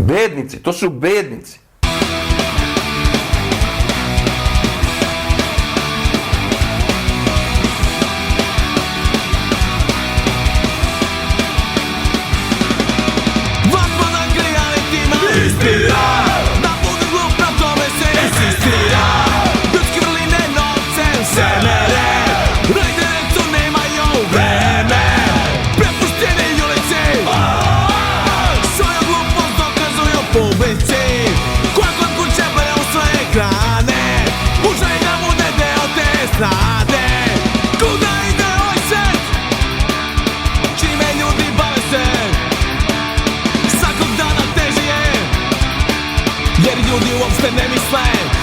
Bednici, to su bednici. Da budu glup na tome se insistira. Ljudski vrline novcem se mere. Rajdere to nemaju vreme. Prepuštene ulici svoju glupost dokazuju publici. Koja kod kuće bere u svoje ekrane. Užaj da bude deo te strane. Kuda ide ovaj svet? Čime ljudi bave se? Svakog dana teže je, jer ljudi uopšte ne misle